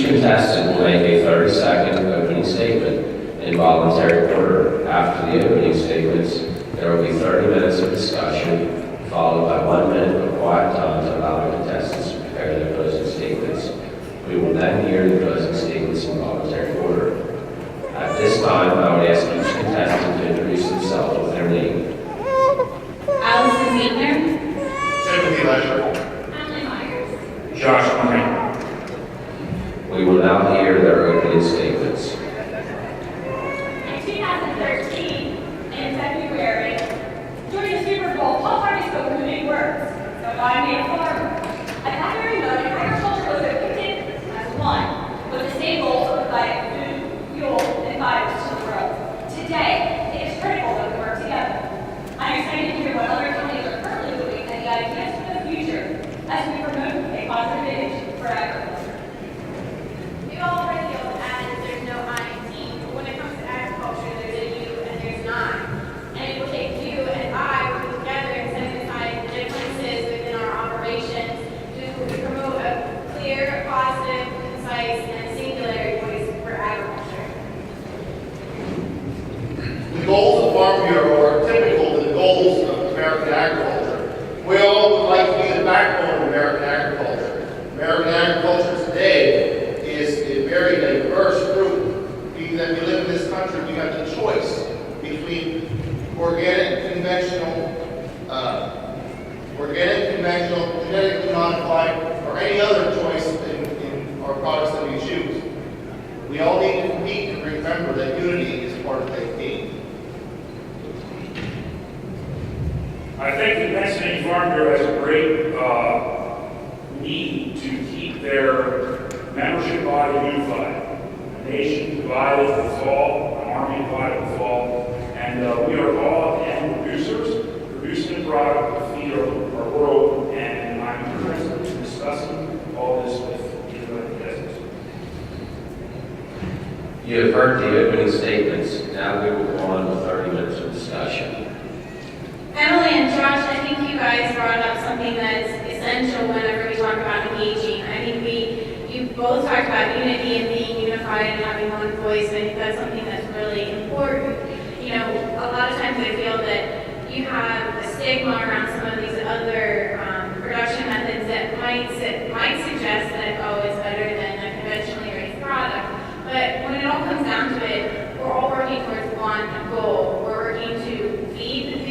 contestant will make a 30-second opening statement in voluntary order. After the opening statements, there will be 30 minutes of discussion, followed by 1 minute of quiet time to allow the contestants to prepare their closing statements. We will then hear the closing statements in voluntary order. At this time, I would ask each contestant to introduce themselves with their name. Allison Ziegler. Timothy Lesher. Emily Myers. Josh Murray. We will now hear their opening statements. In 2013, in February, during the Super Bowl, Paul Harvey spoke the big words, "So buy me a farmer." At that very moment, agriculture was depicted as one, with the same goals of providing food, fuel, and fibers to the world. Today, it is critical that we work together. I'm excited to hear what other companies are currently doing and the ideas for the future as we promote a positive image for agriculture. You all already know that there's no I in team, but when it comes to agriculture, there's a you and there's an I. And it will take you and I working together and setting aside the differences within our operations to promote a clear, positive, concise, and singular voice for agriculture. The goals of Farm Bureau are typical of the goals of American agriculture. We all would like to be the backbone of American agriculture. American agriculture today is a very diverse group. Being that we live in this country, we have the choice between organic, conventional, genetically modified, or any other choice in our products that we choose. We all need to compete and remember that unity is part of that team. I think the Pennsylvania Farm Bureau has a great need to keep their membership body unified. A nation divided will fall, an army divided will fall, and we are all end producers, producing a product to feed our world, and I'm interested in discussing all this with you and the business. You have heard the opening statements. Now we will go on with 30 minutes of discussion. Emily and Josh, I think you guys brought up something that's essential whenever we talk about engaging. I think you both talked about unity and being unified and having one voice. I think that's something that's really important. You know, a lot of times I feel that you have a stigma around some of these other production methods that might suggest that, oh, it's better than a conventionally raised product. But when it all comes down to it, we're all working towards one goal. We're working to feed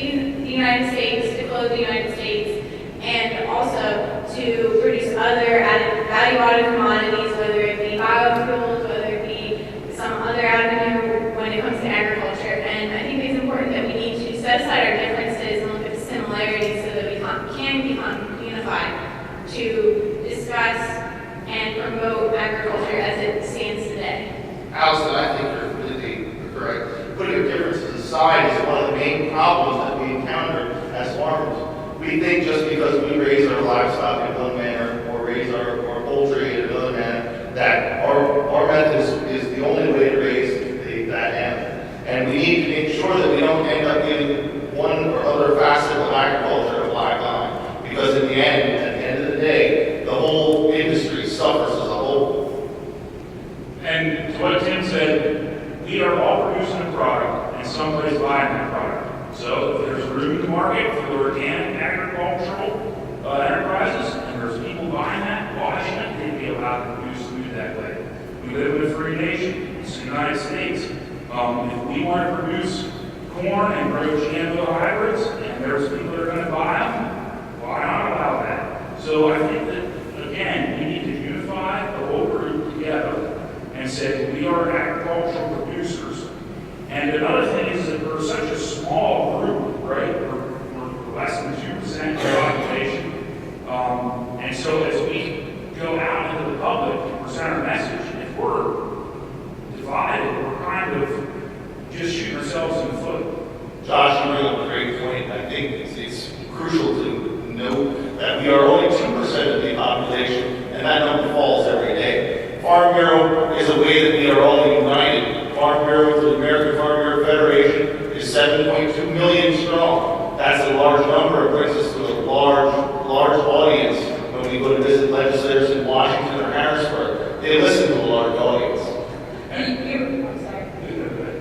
the United States, to clothe the United States, and also to produce other value-added commodities, whether it be biofuels, whether it be some other avenue when it comes to agriculture. And I think it's important that we need to set aside our differences and look at the similarities so that we can become unified to discuss and promote agriculture as it stands today. Allison, I think you're completely correct. Putting your differences aside is one of the main problems that we encounter as farmers. We think just because we raise our livestock in one manner or raise our poultry in another manner, that our method is the only way to raise that animal. And we need to make sure that we don't end up giving one or other facet of agriculture a black eye. Because in the end, at the end of the day, the whole industry suffers as a whole. And to what Tim said, we are all producing a product, and somebody's buying that product. So if there's room in the market for the organic agricultural enterprises, and there's people buying that, why shouldn't they be allowed to produce food that way? We live in a free nation. It's the United States. If we want to produce corn and grow GMO hybrids, and there's people that are going to buy them, why not allow that? So I think that, again, we need to unify the whole group together and say we are agricultural producers. And another thing is that we're such a small group, right? We're less than 2% of the population. And so as we go out into the public and present our message, if we're divided, we're kind of just shooting ourselves in the foot. Josh, you bring up a great point. I think it's crucial to note that we are only 2% of the population, and that number falls every day. Farm Bureau is a way that we are all united. Farm Bureau, the American Farm Bureau Federation, is 7.2 million strong. That's a large number. It brings us to a large audience when we go to visit legislators in Washington or Harrisburg. They listen of a lot of delegates.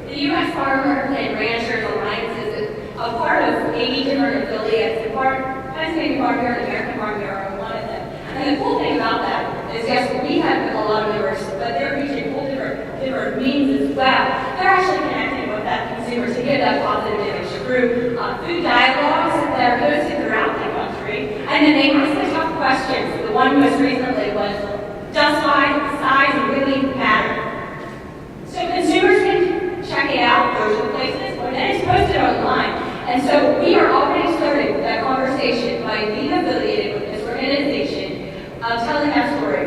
The U.S. Farmers and Ranchers Alliance is a part of 80 different affiliates. The Pennsylvania Farm Bureau and American Farm Bureau are one of them. And the cool thing about that is, yes, we have a lot of members, but they're reaching whole different means as well. They're actually connecting with that consumer to get that positive image through food dialogues that are hosted throughout the country. And then they ask the tough questions. The one most recently was, does size really matter? So consumers can check it out, go to places, and then it's posted online. And so we are already starting that conversation by being affiliated with this organization, telling that story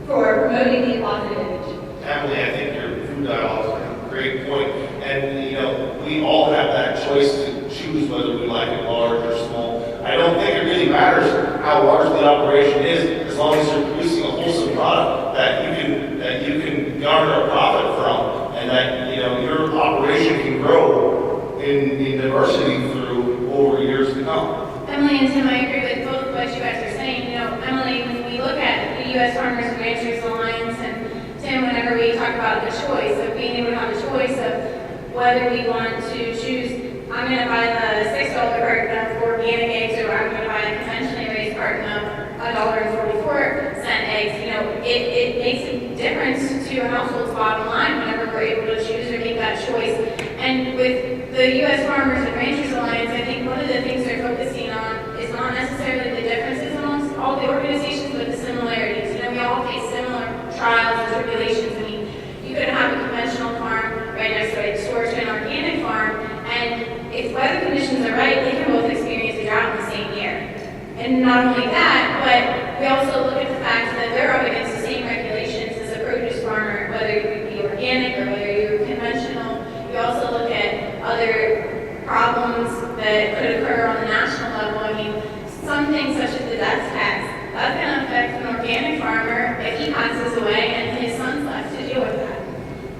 for promoting the positive image. Emily, I think your food dialogue is a great point. And, you know, we all have that choice to choose whether we like it large or small. I don't think it really matters how large the operation is, as long as you're producing a wholesome product that you can garner a profit from, and that, you know, your operation can grow in diversity through over years to come. Emily and Tim, I agree with both of what you guys are saying. You know, Emily, when we look at the U.S. Farmers and Ranchers Alliance, and Tim, whenever we talk about the choice of being able to have a choice of whether we want to choose, I'm going to buy the $6 carton of organic eggs, or I'm going to buy a conventionally raised carton of $1.44 eggs. You know, it makes a difference to a household's bottom line whenever we're able to choose or make that choice. And with the U.S. Farmers and Ranchers Alliance, I think one of the things they're focusing on is not necessarily the differences amongst all the organizations, but the similarities. You know, we all face similar trials and tribulations. I mean, you could have a conventional farm right next door to an organic farm, and if weather conditions are right, they can both experience a drought in the same year. And not only that, but we also look at the fact that they're up against the same regulations as a produce farmer, whether you be organic or whether you're conventional. We also look at other problems that could occur on the national level. I mean, some things such as the death tax, that's going to affect an organic farmer if he passes away and his son's left to deal with that.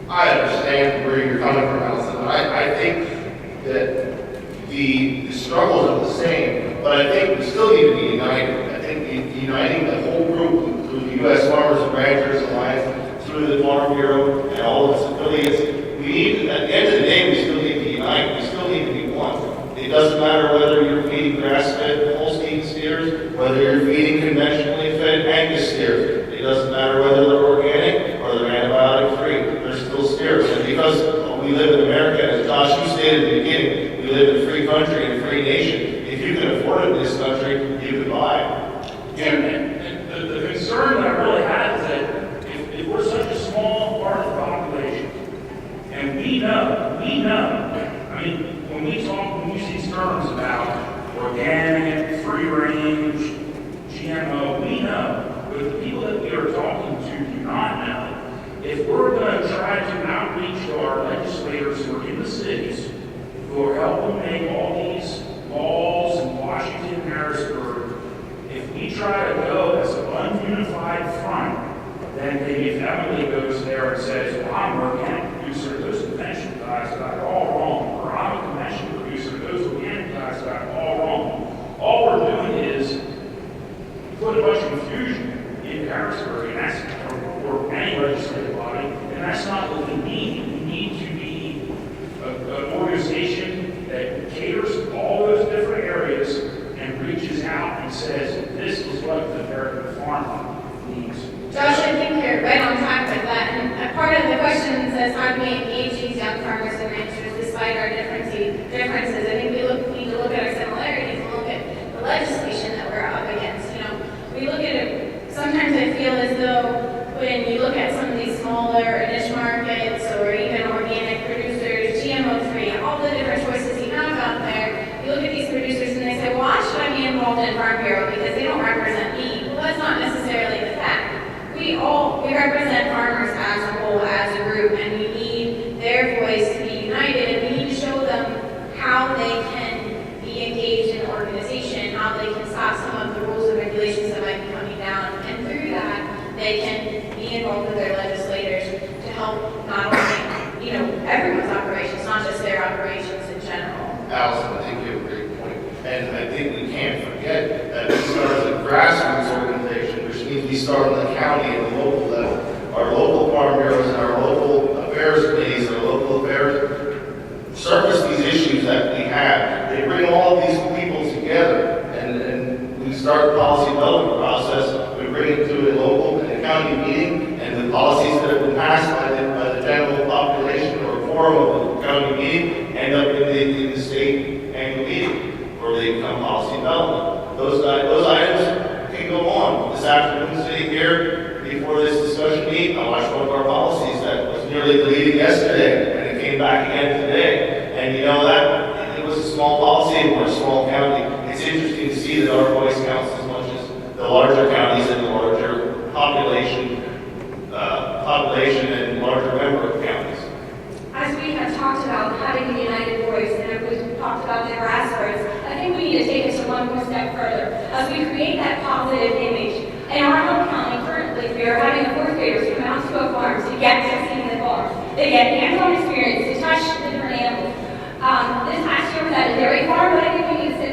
I understand where you're coming from, Allison, but I think that the struggles are the same, but I think we still need to be united. I think uniting the whole group through the U.S. Farmers and Ranchers Alliance, through the Farm Bureau, and all of its affiliates, we need, at the end of the day, we still need to unite. We still need to be one. It doesn't matter whether you're feeding grass-fed Holstein steers, whether you're feeding conventionally fed Angus steers. It doesn't matter whether they're organic or they're antibiotic-free. They're still steers. And because we live in America, as Josh, you stated at the beginning, we live in a free country and a free nation. If you can afford it in this country, you can buy it. And the concern that I really have is that if we're such a small part of the population, and we know, I mean, when we use these terms about organic, free range, GMO, we know, but the people that we are talking to do not know. If we're going to try to outreach to our legislators who are in the cities, who are helping make all these laws in Washington, Harrisburg, if we try to go as an ununified front, then maybe if Emily goes there and says, well, I'm an organic producer, those conventional guys got it all wrong, or I'm a conventional producer, those organic guys got it all wrong. All we're doing is put a bunch of confusion in Harrisburg, and that's, or any legislative body, and that's not what we need. We need to be an organization that caters to all those different areas and reaches out and says, this is what the American farmer needs. Josh, I think you're right on track with that. And a part of the question says, how do we engage these young farmers and ranchers despite our differences? I think we need to look at our similarities and look at the legislation that we're up against. You know, we look at it, sometimes I feel as though when you look at some of these smaller niche markets or even organic producers, GMO-free, all the different choices you have out there, you look at these producers and they say, well, why should I be involved in Farm Bureau? Because they don't represent me. Well, that's not necessarily the fact. We represent farmers as a whole, as a group, and we need their voice to be united, and we need to show them how they can be engaged in the organization, how they can stop some of the rules and regulations that might be coming down, and through that, they can be involved with their legislators to help not only, everyone's operations, not just their operations in general. Allison, I think you have a great point. And I think we can't forget that we start as a grassroots organization, which means we start on the county and the local level. Our policies that have been passed by the general population or forum of the county meeting end up in the state annual meeting, or they become policy development. Those items can go on. This afternoon, sitting here before this discussion meeting, I watched one of our policies that was nearly deleted yesterday, and it came back again today. And you know that it was a small policy and we're a small county. It's interesting to see that our voice counts as much as the larger counties and the larger population and larger member counties. As we have talked about having a united voice, and as we've talked about the grassroots, I think we need to take it one more step further. As we create that positive image, in our home county currently, we are having the fourth graders come out to a farm to get to see the farm. They get hands-on experience to touch the different animals. This past year was at a dairy farm, but I think we need to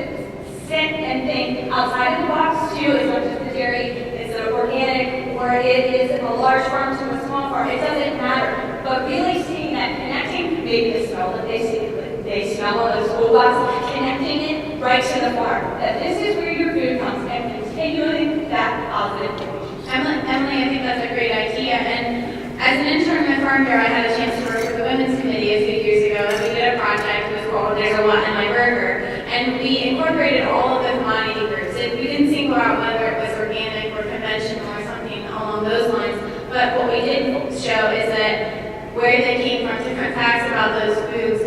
sit and think outside of the box too. It's not just the dairy, it's an organic, or it is a large farm to a small farm. It doesn't matter. But really seeing that connecting, maybe the smell that they smell on the school bus, connecting it right to the farm. That this is where your food comes, and continuing that positive image. Emily, I think that's a great idea. And as an intern at Farm Bureau, I had a chance to work with the Women's Committee a few years ago, and we did a project. It was called There's a Lot in My Burger. And we incorporated all of the commodity groups. And we didn't single out whether it was organic or conventional or something along those lines. But what we did show is that where they came from, different facts about those foods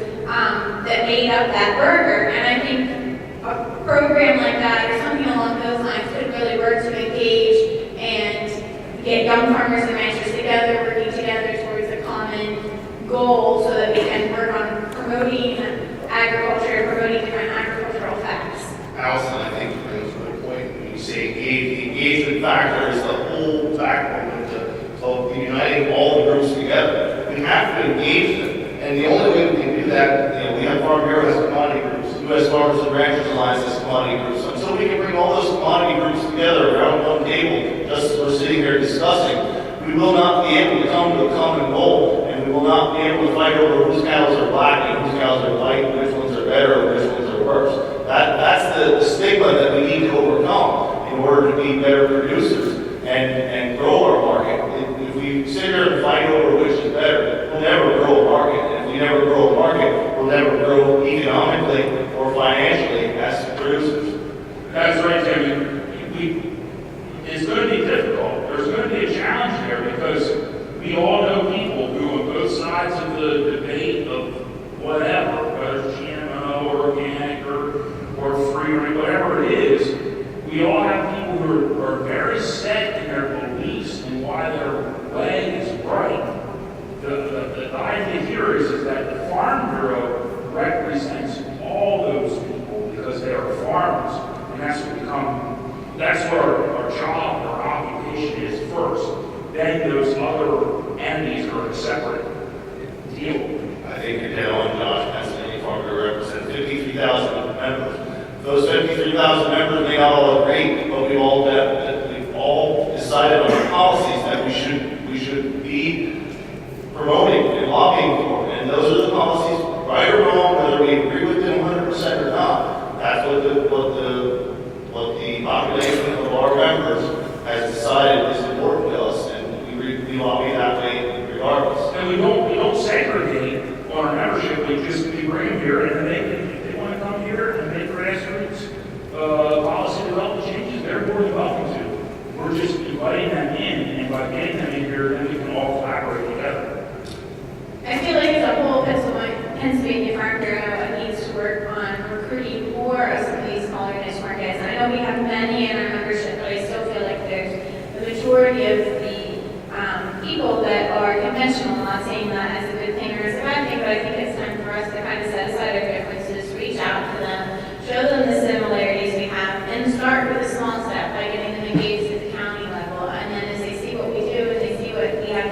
that made up that burger. And I think a program like that or something along those lines could really work to engage and get young farmers and ranchers together, working together towards a common goal so that we can work on promoting agriculture, promoting different agricultural facts. Allison, I think brings a good point. When you say engage, the engagement factor is the whole backbone of uniting all the groups together. We have to engage them. And the only way we can do that, we have Farm Bureau has commodity groups, U.S. Farmers and Ranchers Alliance has commodity groups. Until we can bring all those commodity groups together around one table, just as we're sitting here discussing, we will not be able to come to a common goal, and we will not be able to fight over whose cows are black and whose cows are white, and which ones are better and which ones are worse. That's the stigma that we need to overcome in order to be better producers and grow our market. If we sit here and fight over which is better, we'll never grow a market. And if we never grow a market, we'll never grow economically or financially as producers. That's right, Tim. It's going to be difficult. There's going to be a challenge there because we all know people who on both sides of the debate of whatever, whether it's GMO or organic or free or whatever it is, we all have people who are very set in their beliefs and why their way is right. The idea here is that the Farm Bureau represents all those people because they are farmers, and that's what our job, our occupation is first. Then those other entities are a separate deal. I think you hit on Josh, Pennsylvania Farm Bureau represents 53,000 members. Those 53,000 members may not all agree, but we've all decided on the policies that we should be promoting and lobbying for. And those are the policies, right or wrong, whether we agree with them 100% or not. That's what the population of our members has decided is important to us, and we lobby that way regardless. And we don't segregate on our membership. We bring them here, and if they want to come here and make grassroots policy development changes, they're more than welcome to. We're just inviting them in, and by getting them in here, then we can all collaborate together. I feel like as a whole, Pennsylvania Farm Bureau needs to work on recruiting more of some of these smaller niche markets. And I know we have many in our membership, but I still feel like there's the majority of the people that are conventional. I'm not saying that as a good thing or as a bad thing, but I think it's time for us to kind of set aside our differences, reach out to them, show them the similarities we have, and start with a small step by getting them engaged at the county level. And then as they see what we do and they see what we are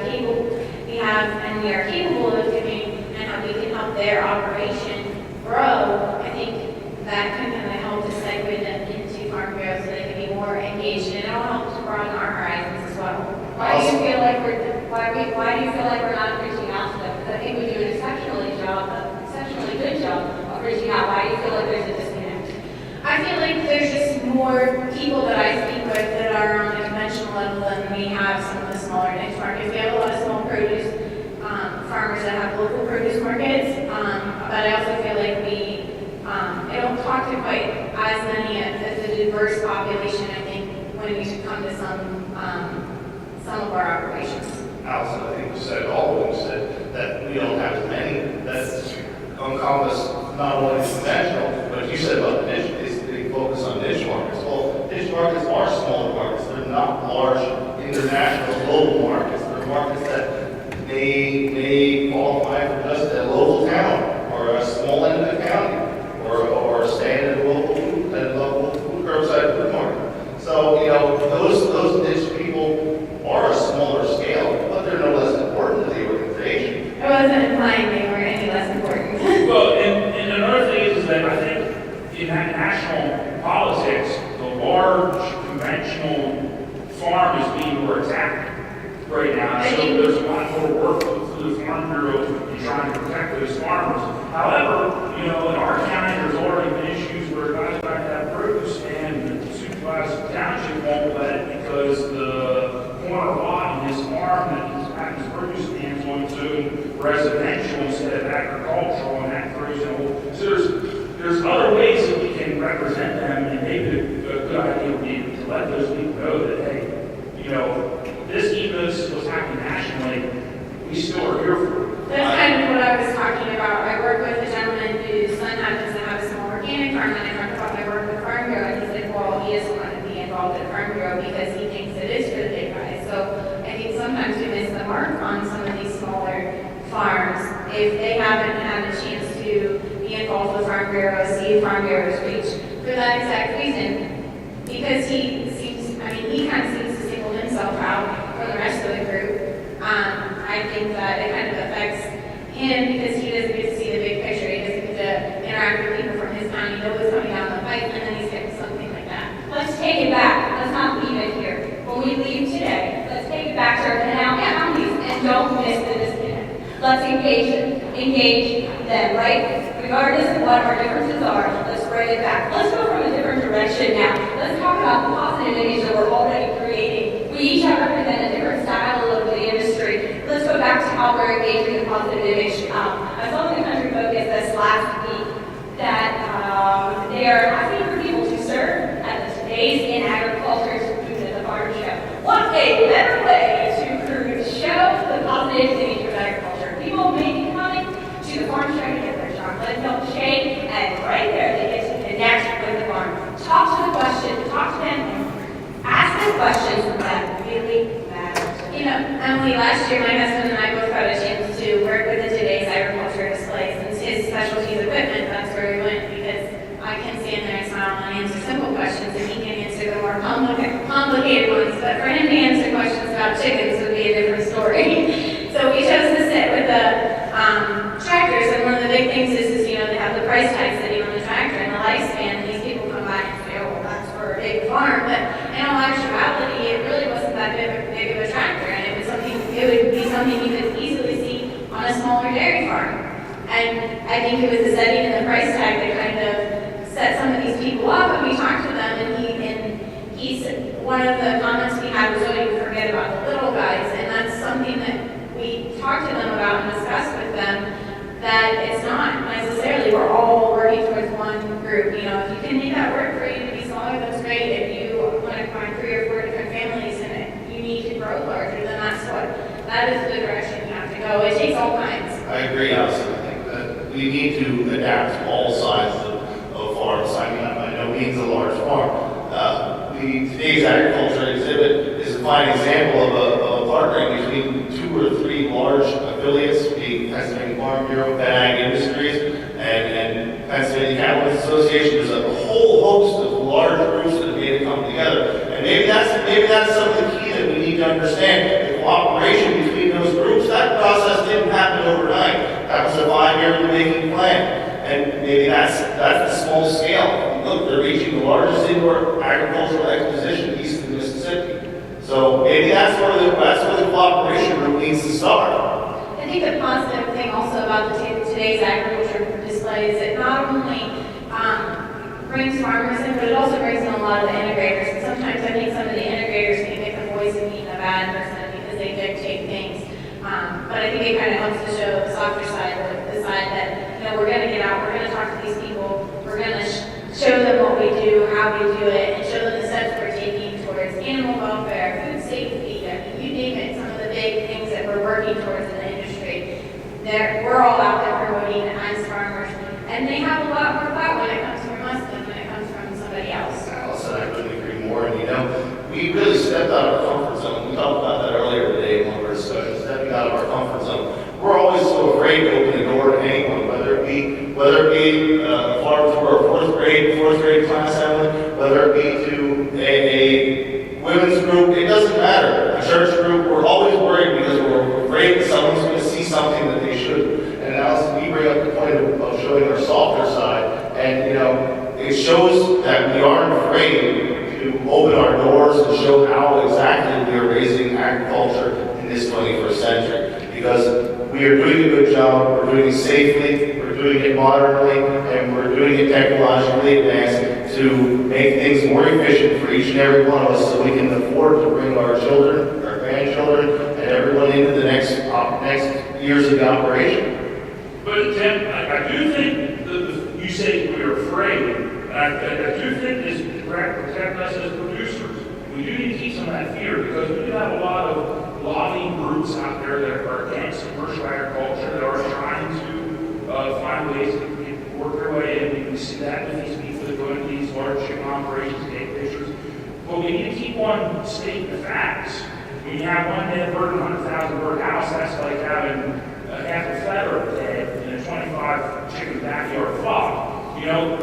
capable of doing and how we can help their operation grow, I think that can kind of help to segue them into Farm Bureau so they can be more engaged, and it'll help to broaden our horizons as well. Why do you feel like we're not reaching out to them? Because I think we do an exceptionally good job of reaching out. Why do you feel like there's a disconnect? I feel like there's just more people that I speak with that are on a conventional level than we have some of the smaller niche markets. We have a have local produce markets, but I also feel like I don't talk to quite as many as a diverse population, I think, when we should come to some of our operations. Allison, I think you said, all of them said that we don't have as many that encompass not only conventional, but you said about the niche, they focus on niche markets. Well, niche markets are smaller markets. They're not large international global markets. They're markets that may qualify for just a local town or a small end of the county or staying at a local food curbside food market. So, those niche people are a smaller scale, but they're no less important to the organization. I wasn't implying they were any less important. Well, and another thing is that I think in that national politics, the large conventional farm is being more attacked right now. So there's a lot more work for the Farm Bureau in trying to protect those farmers. However, in our county, there's already been issues where guys trying to have produce and the supervised township won't let it because the corner lot in his farm that he's got his produce stands on to residential instead of agricultural, and that throws in a whole. So there's other ways that we can represent them, and maybe a good idea would be to let those people know that, hey, this, even though this is what's happening nationally, we still are here for it. That's kind of what I was talking about. I work with a gentleman whose son happens to have a small organic farm, and I talked about my work with Farm Bureau, and he said, well, he doesn't want to be involved at Farm Bureau because he thinks it is for the big guys. So I think sometimes we miss the mark on some of these smaller farms if they haven't had a chance to be involved with Farm Bureau, see Farm Bureau's reach for that exact reason. Because he kind of seems to single himself out from the rest of the group. I think that it kind of affects him because he doesn't get to see the big picture. He doesn't get to interact with people from his county, know what's coming down the pipe, and then he's getting something like that. Let's take it back. Let's not leave it here. When we leave today, let's take it back to our canal counties and don't miss the disconnect. Let's engage them, right? Regardless of what our differences are, let's bring it back. Let's go from a different direction now. Let's talk about the positive image that we're already creating. We each have represented a different style of the industry. Let's go back to how we're engaging the positive image. I saw in the Country Focus this last week that they are asking for people to serve at the Today's in Agriculture booth at the farm show. What a better way to show the positive image of agriculture. People may be coming to the farm show to get their chocolate milkshake, and right there they get to connect with the farm. Talk to them, ask them questions that really matter. Emily, last year my husband and I both got a chance to work with the Today's Agriculture displays, and his specialties equipment, that's where we went, because I can stand there and smile and answer simple questions, and he can answer the more complicated ones, but for him to answer questions about chickens would be a different story. So we chose to sit with the tractors, and one of the big things is they have the price tag sitting on the tractor and the lifespan, and these people come back and say, oh, well, that's for a big farm, but in all actuality, it really wasn't that big of a tractor, and it would be something you could easily see on a smaller dairy farm. And I think it was the setting and the price tag that kind of set some of these people up, and we talked to them, and he said, one of the comments we had was, oh, you forget about the little guys, and that's something that we talked to them about and discussed with them, that it's not necessarily we're all working towards one group. If you can make that work for you to be smaller, that's great. If you want to find 3 or 4 different families and you need to grow larger, then that is the direction you have to go. It takes all kinds. I agree, Allison. I think that we need to adapt to all sizes of farms. I mean, by no means a large farm. Today's agriculture exhibit is a fine example of a partnering between 2 or 3 large affiliates, being Pennsylvania Farm Bureau, Ag Industries, and Pennsylvania Cattlemen's Association. There's a whole host of large groups that have made it come together. And maybe that's some of the key that we need to understand. The cooperation between those groups, that process didn't happen overnight. That was a 5-year-in-the-making plan. And maybe that's the small scale. Look, they're reaching the largest indoor agricultural exposition east of the Mississippi. So maybe that's where the cooperation group needs to start. I think the positive thing also about today's agriculture display is it not only brings farmers in, but it also brings in a lot of the integrators. And sometimes I think some of the integrators can get the voice of being a bad person because they dictate things. But I think it kind of helps to show the softer side, the side that, you know, we're gonna get out, we're gonna talk to these people, we're gonna show them what we do, how we do it, and show them the steps we're taking towards animal welfare, food safety, I mean, you name it, some of the big things that we're working towards in the industry. We're all out there promoting it as farmers, and they have a lot more clout when it comes from us than when it comes from somebody else. Allison, I couldn't agree more. And you know, we really stepped out of our comfort zone. We talked about that earlier today in one of our discussions, stepping out of our comfort zone. We're always so afraid to open the door to anyone, whether it be farms for a fourth grade class, Ellen, whether it be to a women's group, it doesn't matter. A church group, we're always worried because we're afraid that someone's going to see something that they shouldn't. And Allison, you bring up the point of showing our softer side, and you know, it shows that we aren't afraid to open our doors and show how exactly we are raising agriculture in this 21st century. Because we are doing a good job, we're doing it safely, we're doing it modernly, and we're doing it technologically advanced to make things more efficient for each and every one of us so we can afford to bring our children, our grandchildren, and everyone into the next years of the operation. But Tim, I do think that you say we're afraid, and I do think this protect us as producers. We do need to keep some of that fear because we do have a lot of lobbying groups out there that are against commercial agriculture that are trying to find ways to work their way in. We see that with these people that go into these large chicken operations, take pictures. But we need to keep on stating the facts. When you have one dead bird in a 100,000 bird house, that's like having half a feather dead in a 25 chicken backyard flock. You know,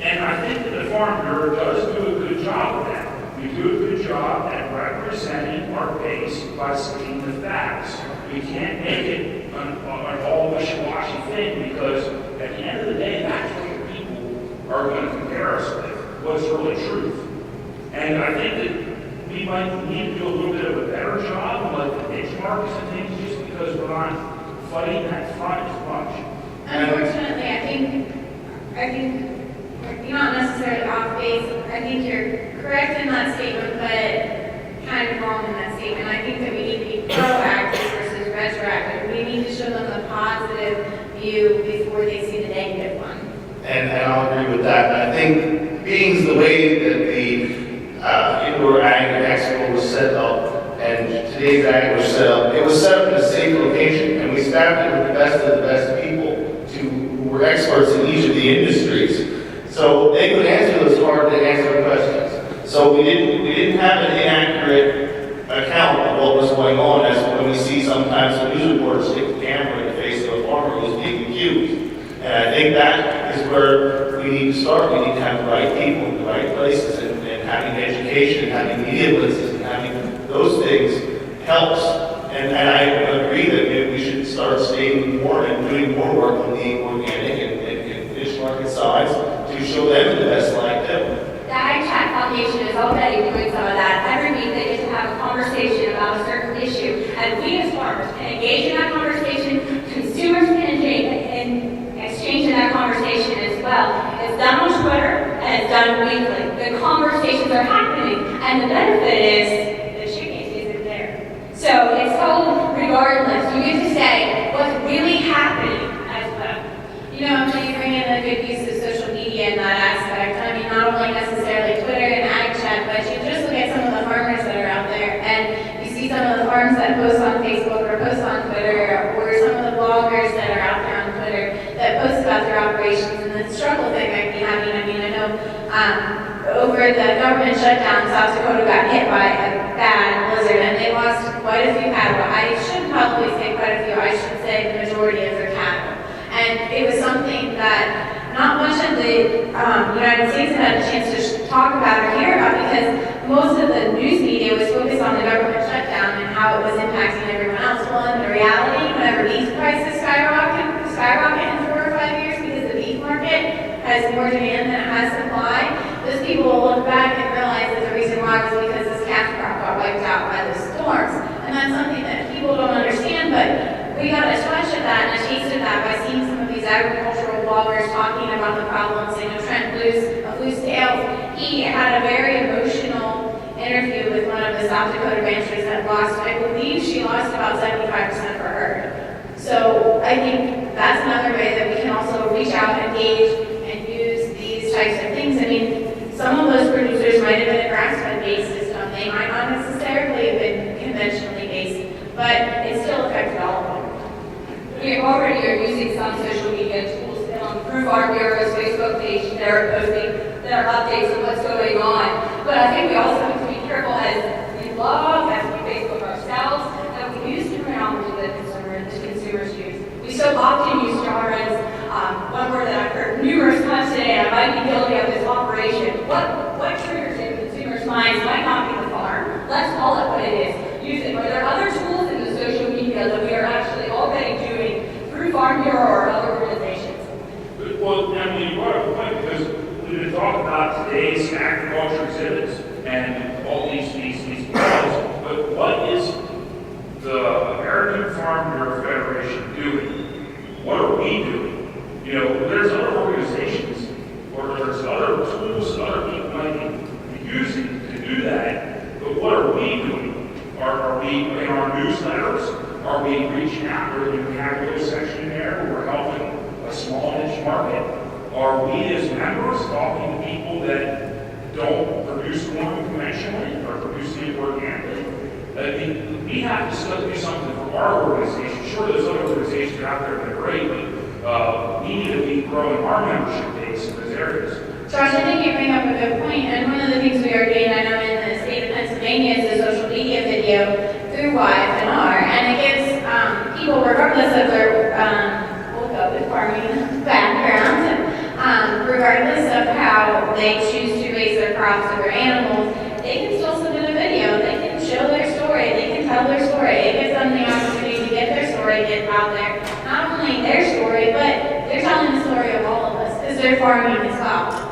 and I think that the Farm Bureau does do a good job of that. We do a good job at representing our base by stating the facts. We can't make it an all wishy-washy thing because at the end of the day, that's what the people are going to compare us with, what's really truth. And I think that we might need to do a little bit of a better job on like the niche markets and things just because we're not fighting that front as much. Unfortunately, I think you're not necessarily off base. I think you're correct in that statement, but kind of wrong in that statement. I think that we need to be proactive versus retroactive. We need to show them the positive view before they see the negative one. And I'll agree with that. And I think being the way that the Indoor Ag Expo was set up and today's ag was set up, it was set up in a safe location, and we staffed it with the best of the best people who were experts in each of the industries. So they could answer those hard-to-answer questions. So we didn't have an inaccurate account of what was going on, as when we see sometimes the news reporters stick the camera in the face of a farmer who's being accused. And I think that is where we need to start. We need to have the right people in the right places, and having education, having media blitzes, and having those things helps. And I agree that maybe we should start stating more and doing more work on the organic and fish market sides to show them in the best light too. The Ag Chat Foundation is already doing some of that. Every week they get to have a conversation about a certain issue, and we as farmers can engage in that conversation. Consumers can exchange in that conversation as well. It's done on Twitter and it's done weekly. The conversations are happening, and the benefit is the chicken isn't there. So it's told regardless. You get to say what's really happening as well. You know, when you bring in a good use of social media in that aspect, I mean, not only necessarily Twitter and Ag Chat, but you just look at some of the farmers that are out there, and you see some of the farms that post on Facebook or post on Twitter, or some of the bloggers that are out there on Twitter that post about their operations and the struggle they might be having. I mean, I know over the government shutdown, South Dakota got hit by a bad blizzard, and they lost quite a few cattle. I should probably say quite a few. I should say the majority of their cattle. And it was something that not much of the United States had a chance to talk about or hear about, because most of the news media was focused on the government shutdown and how it was impacting everyone else. Well, in the reality, whenever beef prices skyrocket in 4 or 5 years because the beef market has more demand than it has supply, those people will look back and realize that the reason why was because this calf crop got wiped out by the storms. And that's something that people don't understand, but we got a touch of that and a taste of that by seeing some of these agricultural bloggers talking about the problems. You know, Trent Blue's Tales, he had a very emotional interview with one of the South Dakota ranchers that lost, I believe she lost about 75% of her I think that's another way that we can also reach out, engage, and use these types of things. I mean, some of those producers might have been a grass-fed based system. They might not necessarily have been conventionally based, but it still affected all of them. We already are using some social media tools through our Bureau's Facebook page. They're posting their updates of what's going on. But I think we also have to be careful as we blog, as we Facebook ourselves, that we use the terminology that consumers use. We so often use genres. One word that I've heard numerous times today, and I might be guilty of this operation. What triggers in consumers' minds might not be the farm. Let's call it what it is. Use it. Are there other tools in the social media that we are actually already doing through Farm Bureau or other organizations? Well, Emily, you brought up a point because we've been talking about today's agriculture exhibits and all these laws, but what is the American Farm Bureau Federation doing? What are we doing? You know, there's other organizations or there's other tools that other people might be using to do that, but what are we doing? Are we in our newsletters? Are we reaching out? Or do we have a little section there where we're helping a small niche market? Are we as members talking to people that don't produce corn conventionally or producing it organically? I mean, we have to still do something for our organization. Sure, there's other organizations out there that are great, but we need to be growing our membership base in those areas. Josh, I think you bring up a good point, and one of the things we are doing, I know in the state of Pennsylvania, is a social media video through yf&r, and it gives people, regardless of their, we'll go with farming background, regardless of how they choose to raise their crops or their animals, they can still submit a video, they can show their story, they can tell their story. It gives them the opportunity to get their story, get out there, not only their story, but they're telling the story of all of us, because they're farming as well.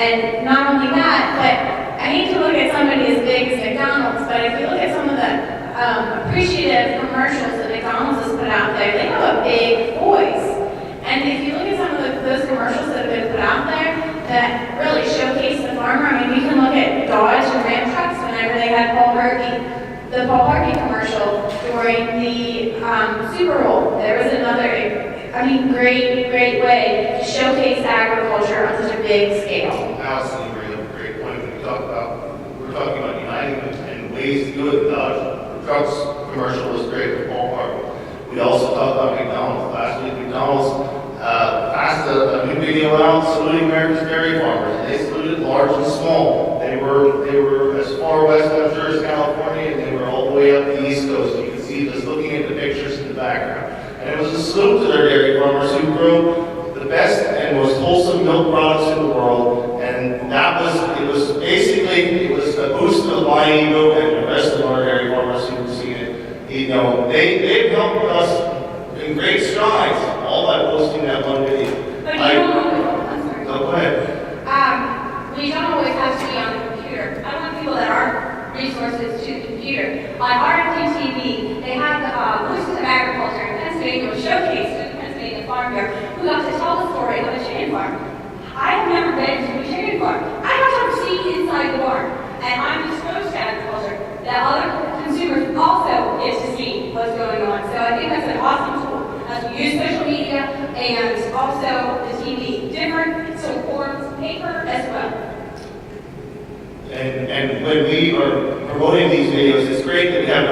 And not only that, but I hate to look at somebody as big as McDonald's, but if you look at some of the appreciative commercials that McDonald's has put out there, they have a big voice. And if you look at some of those commercials that have been put out there that really showcase the farmer, I mean, we can look at Dodge and Ram trucks whenever they had the Paul Harvey commercial during the Super Bowl. There was another, great way to showcase agriculture on such a big scale. Allison, you bring up a great point. We're talking about uniting and ways to do it. The trucks commercial was great with Paul Harvey. We also talked about McDonald's. Last week, McDonald's passed a new video out saluting America's dairy farmers. And they saluted large and small. They were as far west, I'm sure, as California, and they were all the way up the East Coast. You can see just looking at the pictures in the background. And it was a salute to their dairy farmers who grow the best and most wholesome milk products in the world. And it was a boost to the line ego and the rest of our dairy farmers who've seen it. You know, they've helped us in great strides, all by posting that one video. But you don't I'm sorry. No, go ahead. We don't always have to be on the computer. I want people that aren't resources to the computer. On RFD TV, they have the Voices of Agriculture in Pennsylvania showcase to the Pennsylvania Farm Bureau who got to tell the story of a chicken farm. I've never been to a chicken farm. I got to see inside the barn, and I'm exposed to agriculture that other consumers also get to see what's going on. So I think that's an awesome tool as we use social media and also the TV, different sort of forms, paper as well. And when we are promoting these videos, it's great that we have an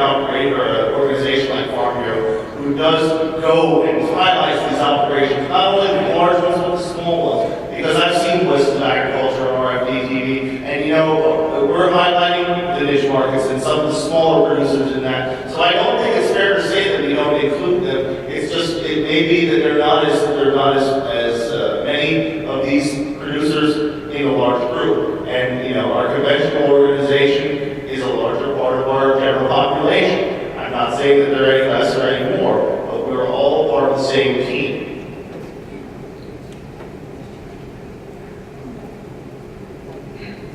organization like Farm Bureau who does go and highlights these operations, not only the large ones, but the small ones. Because I've seen Voices of Agriculture on RFD TV, and you know, we're highlighting the niche markets and some of the smaller producers in that. So I don't think it's fair to say that we don't include them. It's just, it may be that they're not as many of these producers in a large group. And you know, our conventional organization is a larger part of our general population. I'm not saying that they're any less or any more, but we're all part of the same team.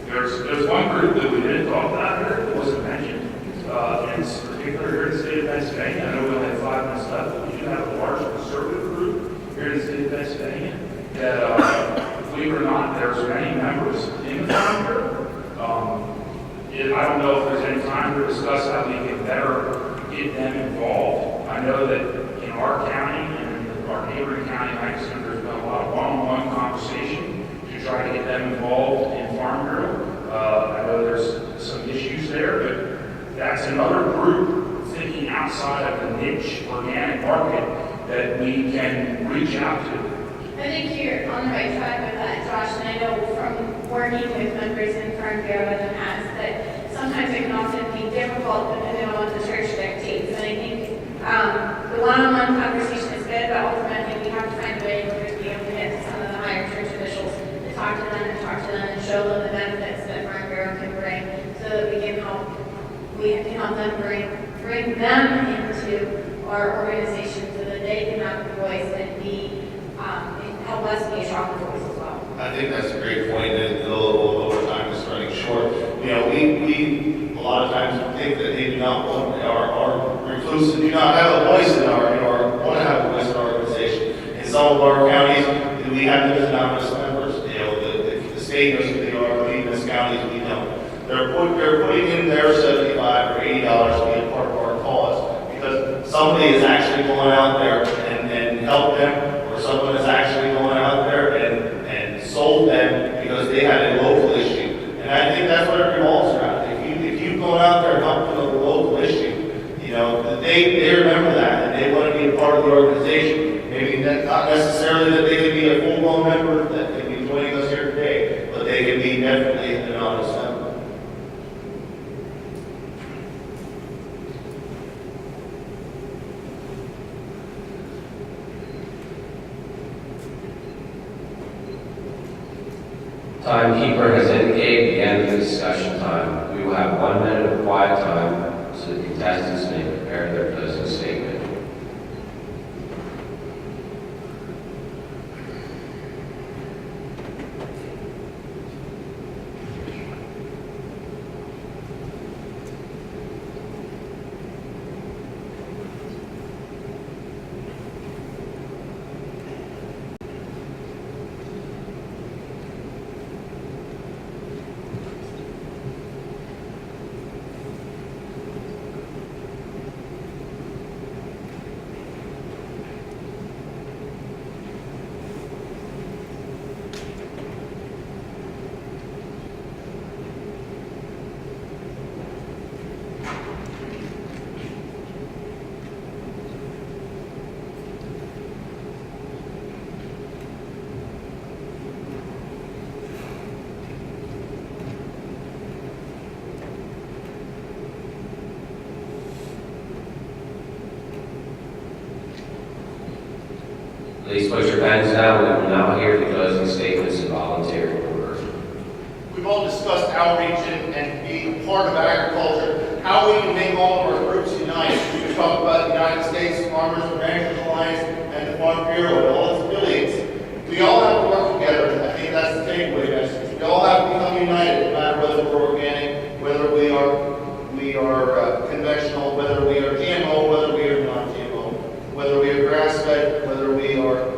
There's one group that we didn't talk about here that wasn't mentioned, in particular here in the state of Pennsylvania. I know we only have 5 minutes left, but we do have a large conservative group here in the state of Pennsylvania that, believe it or not, there's many members in the Farm Bureau. I don't know if there's any time to discuss how we can better get them involved. I know that in our county and in neighboring county, like I said, there's been a lot of one-on-one conversation to try to get them involved in Farm Bureau. I know there's some issues there, but that's another group thinking outside of the niche organic market that we can reach out to. I think you're on the right track with that, Josh, and I know from working with members in Farm Bureau in the past that sometimes it can often be difficult depending on what the church dictates. And I think the one-on-one conversation is good, but ultimately we have to find a way in order to be able to get to some of the higher church officials to talk to them and show them the benefits that Farm Bureau can bring so that we can help them bring them into our organization so that they can have a voice and help us be a stronger voice as well. I think that's a great point, and although time is running short, you know, we a lot of times think that they do not want our recluses do not have a voice in our want to have a voice in our organization. In some of our counties, we have them as anonymous members. You know, the state knows who they are, but even as counties, we don't. They're putting in their $75 or $80 to be a part of our cause because somebody is actually going out there and helped them, or someone is actually going out there and sold them because they had a local issue. And I think that's what it revolves around. If you go out there and help with a local issue, you know, they remember that and they want to be a part of the organization. Maybe not necessarily that they can be a full-blown member that can be joining us here today, but they can be definitely an honest member. Timekeeper has indicated the end of the discussion time. We will have 1 minute of quiet time so the contestants may prepare their closing statement. Please put your pens down. We will now hear the closing statements in voluntary order. We've all discussed outreach and being part of agriculture, how we can make all of our groups unite. We've talked about the United States Farmers and Ranchers Alliance and the Farm Bureau and all its affiliates. We all have to work together. I think that's the takeaway message. We all have to become united, no matter whether we're organic, whether we are conventional, whether we are GMO, whether we are non-GMO, whether we are grass-fed, whether we are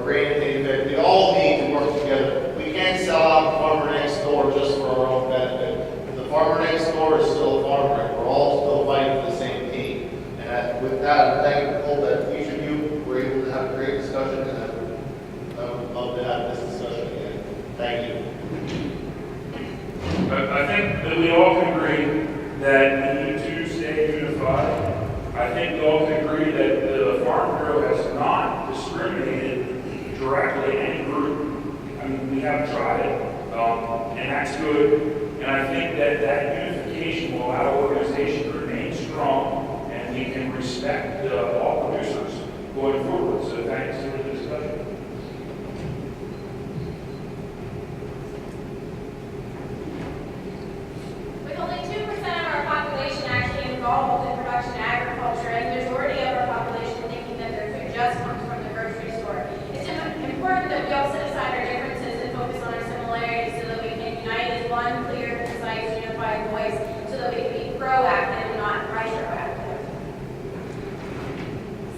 grain fed. We all need to work together. We can't sell out the farmer next door just for our own benefit. The farmer next door is still a farmer, and we're all still fighting for the same team. And with that, I'm thankful that each of you were able to have a great discussion, and I would love to have this discussion again. Thank you. I think that we all can agree that we need to stay unified. I think we all can agree that the Farm Bureau has not discriminated directly any group. I mean, we have tried it, and that's good. And I think that unification will allow our organization to remain strong, and we can respect all producers going forward. So thanks for the discussion. With only 2% of our population actually involved in production agriculture, and the majority of our population thinking that their food just comes from the grocery store, it's important that we all set aside our differences and focus on our similarities so that we can unite as one clear, concise, unified voice so that we can be proactive and not retroactive.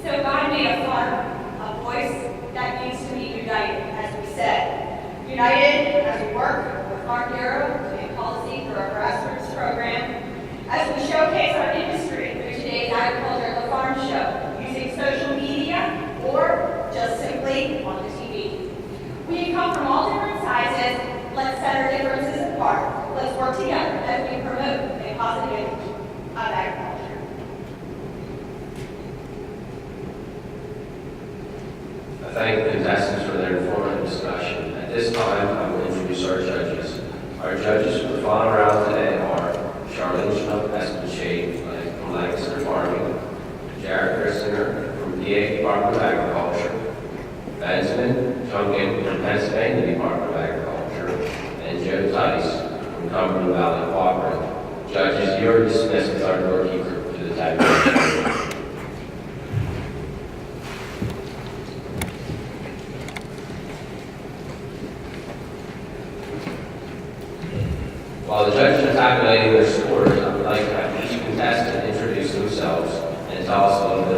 So God made a farm, a voice that needs to be united, as we said. United as we work with Farm Bureau to make policy through our grassroots program, as we showcase our industry through today's Agriculture at the Farm Show, using social media or just simply thank the contestants for their informative discussion. At this time, I will introduce our judges. Our judges for the final round today are Charlene Schmuck-Espinshade from Lancaster Farming, Jared Christinger from PA Department of Agriculture, Benjamin Junkin from Pennsylvania Department of Agriculture, and Joe Tice from Cumberland Valley Cooperative. Judges, you are dismissed with our doorkeeper to the tabulation. While the judges are tabulating their scores, I would like to have each contestant introduce themselves and tell us a little bit